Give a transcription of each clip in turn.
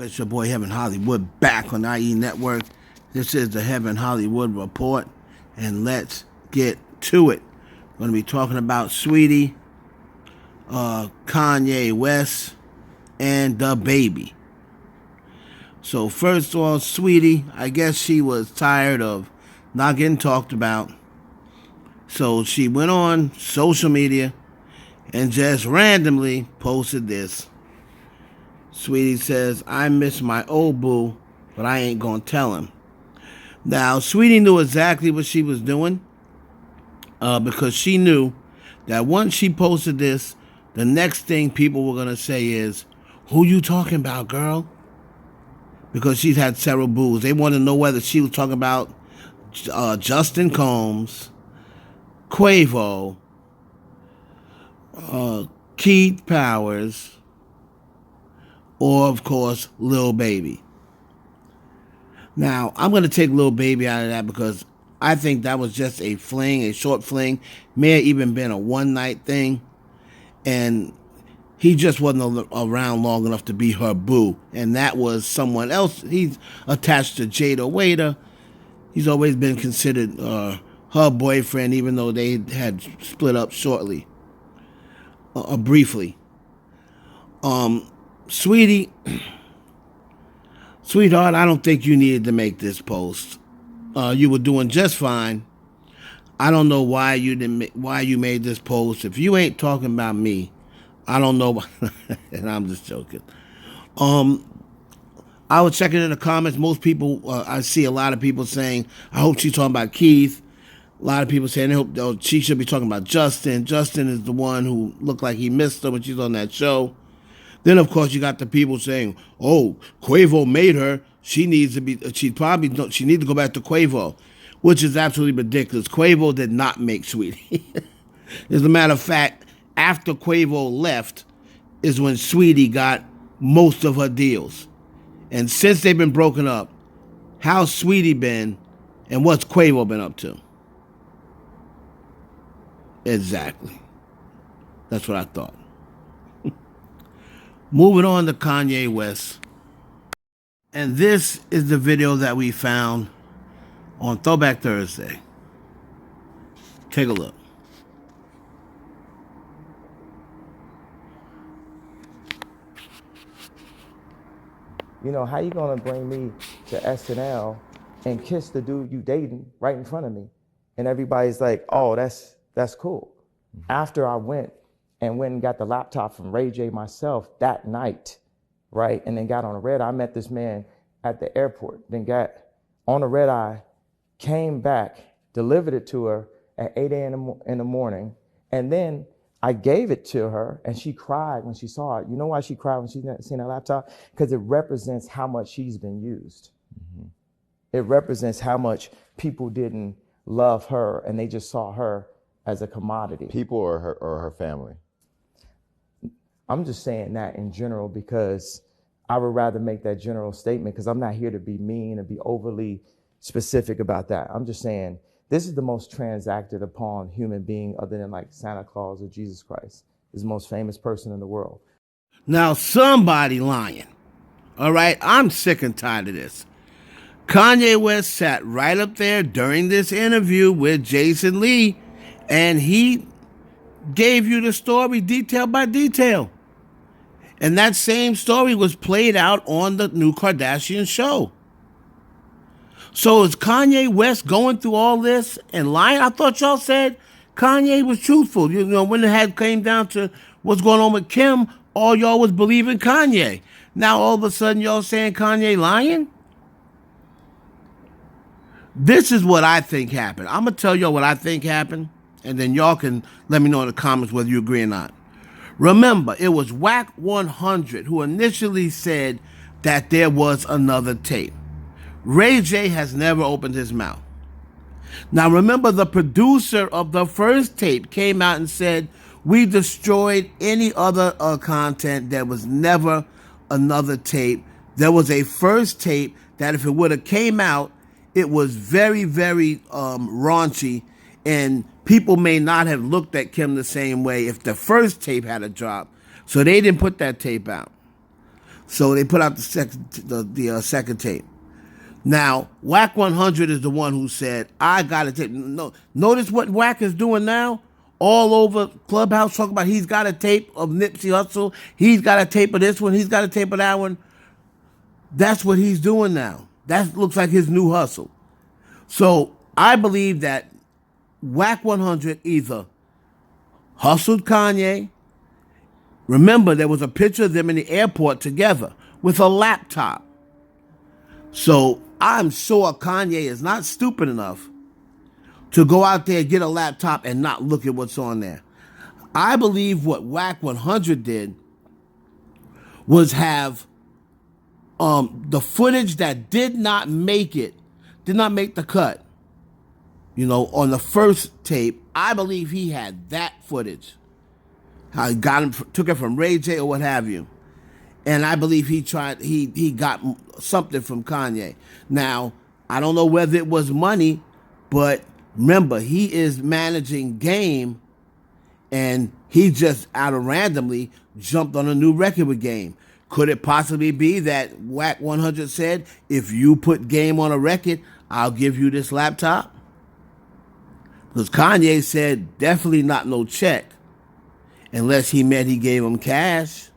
It's your boy Heaven Hollywood back on IE Network. This is the Heaven Hollywood Report, and let's get to it. We're going to be talking about Saweetie, Kanye West, and the baby. So first of all, Saweetie, I guess she was tired of not getting talked about. So she went on social media and just randomly posted this. Saweetie says, I miss my old boo, but I ain't gonna tell him. Now, Saweetie knew exactly what she was doing because she knew that once she posted this, the next thing people were gonna say is, who you talking about, girl? Because she's had several boos. They want to know whether she was talking about Justin Combs, Quavo, Keith Powers, or, of course, Lil Baby. Now, I'm going to take Lil Baby out of that because I think that was just a fling, a short fling. May have even been a one-night thing. And he just wasn't around long enough to be her boo. And that was someone else. He's attached to Jada Waiter. He's always been considered her boyfriend, even though they had split up shortly, briefly. Saweetie, sweetheart, I don't think you needed to make this post. You were doing just fine. I don't know why you made this post. If you ain't talking about me, I don't know. And I'm just joking. I was checking in the comments. Most people, I see a lot of people saying, I hope she's talking about Keith. A lot of people saying they hope she should be talking about Justin. Justin is the one who looked like he missed her when she's on that show. Then, of course, you got the people saying, oh, Quavo made her. She needs to go back to Quavo, which is absolutely ridiculous. Quavo did not make Saweetie. As a matter of fact, after Quavo left is when Saweetie got most of her deals. And since they've been broken up, how's Saweetie been and what's Quavo been up to? Exactly. That's what I thought. Moving on to Kanye West. And this is the video that we found on Throwback Thursday. Take a look. You know, how you gonna bring me to SNL and kiss the dude you dating right in front of me? And everybody's like, oh, that's cool. Mm-hmm. After I went and got the laptop from Ray J myself that night, right? And then got on a red eye. I met this man at the airport, then got on a red eye, came back, delivered it to her at 8 a.m. in the morning. And then I gave it to her and she cried when she saw it. You know why she cried when she seen that laptop? Because it represents how much she's been used. Mm-hmm. It represents how much people didn't love her and they just saw her as a commodity. People or her family? I'm just saying that in general because I would rather make that general statement because I'm not here to be mean and be overly specific about that. I'm just saying this is the most transacted upon human being other than like Santa Claus or Jesus Christ. Is the most famous person in the world. Now somebody lying. All right, I'm sick and tired of this. Kanye West sat right up there during this interview with Jason Lee and he gave you the story detail by detail. And that same story was played out on the new Kardashian show. So is Kanye West going through all this and lying? I thought y'all said Kanye was truthful. You know, when it came down to what's going on with Kim, all y'all was believing Kanye. Now all of a sudden y'all saying Kanye lying? This is what I think happened. I'm going to tell y'all what I think happened, and then y'all can let me know in the comments whether you agree or not. Remember, it was Wack 100 who initially said that there was another tape. Ray J has never opened his mouth. Now remember, the producer of the first tape came out and said, we destroyed any other content. There was never another tape. There was a first tape that if it would have came out, it was very, very raunchy, and people may not have looked at Kim the same way if the first tape had a drop. So they didn't put that tape out. So they put out the second tape. Now, Wack 100 is the one who said, I got a tape. No, notice what Wack is doing now? All over Clubhouse talking about he's got a tape of Nipsey Hussle. He's got a tape of this one. He's got a tape of that one. That's what he's doing now. That looks like his new hustle. So I believe that Wack 100 either hustled Kanye. Remember, there was a picture of them in the airport together with a laptop. So I'm sure Kanye is not stupid enough to go out there and get a laptop and not look at what's on there. I believe what Wack 100 did was have the footage that did not make the cut. You know, on the first tape, I believe he had that footage. How he took it from Ray J or what have you. And I believe he got something from Kanye. Now, I don't know whether it was money, but remember, he is managing Game, and he just out of randomly jumped on a new record with Game. Could it possibly be that Wack 100 said, if you put Game on a record, I'll give you this laptop? Because Kanye said definitely not no check, unless he meant he gave him cash.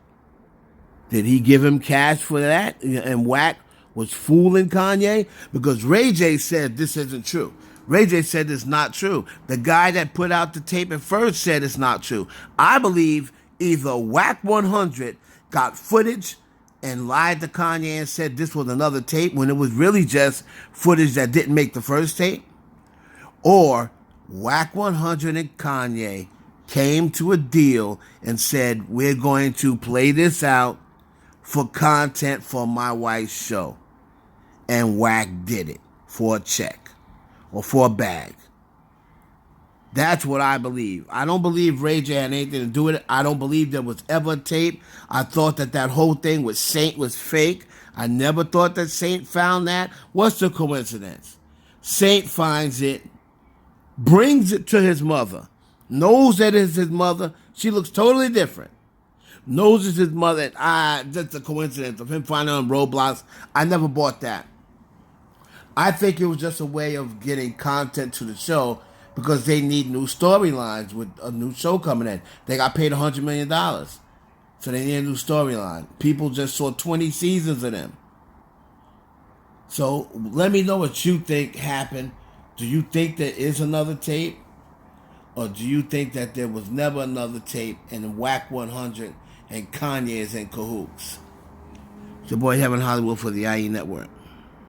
Did he give him cash for that? And Wack was fooling Kanye? Because Ray J said this isn't true. Ray J said it's not true. The guy that put out the tape at first said it's not true. I believe either Wack 100 got footage and lied to Kanye and said this was another tape when it was really just footage that didn't make the first tape, or Wack 100 and Kanye came to a deal and said, we're going to play this out for content for my wife's show. And Wack did it for a check or for a bag. That's what I believe. I don't believe Ray J had anything to do with it. I don't believe there was ever a tape. I thought that whole thing with Saint was fake. I never thought that Saint found that. What's the coincidence? Saint finds it, brings it to his mother, knows that it's his mother. She looks totally different. Knows it's his mother. That's a coincidence of him finding on Roblox. I never bought that. I think it was just a way of getting content to the show because they need new storylines with a new show coming in. They got paid $100 million. So they need a new storyline. People just saw 20 seasons of them. So let me know what you think happened. Do you think there is another tape? Or do you think that there was never another tape and Wack 100 and Kanye is in cahoots? It's your boy Heaven Hollywood for the IE Network.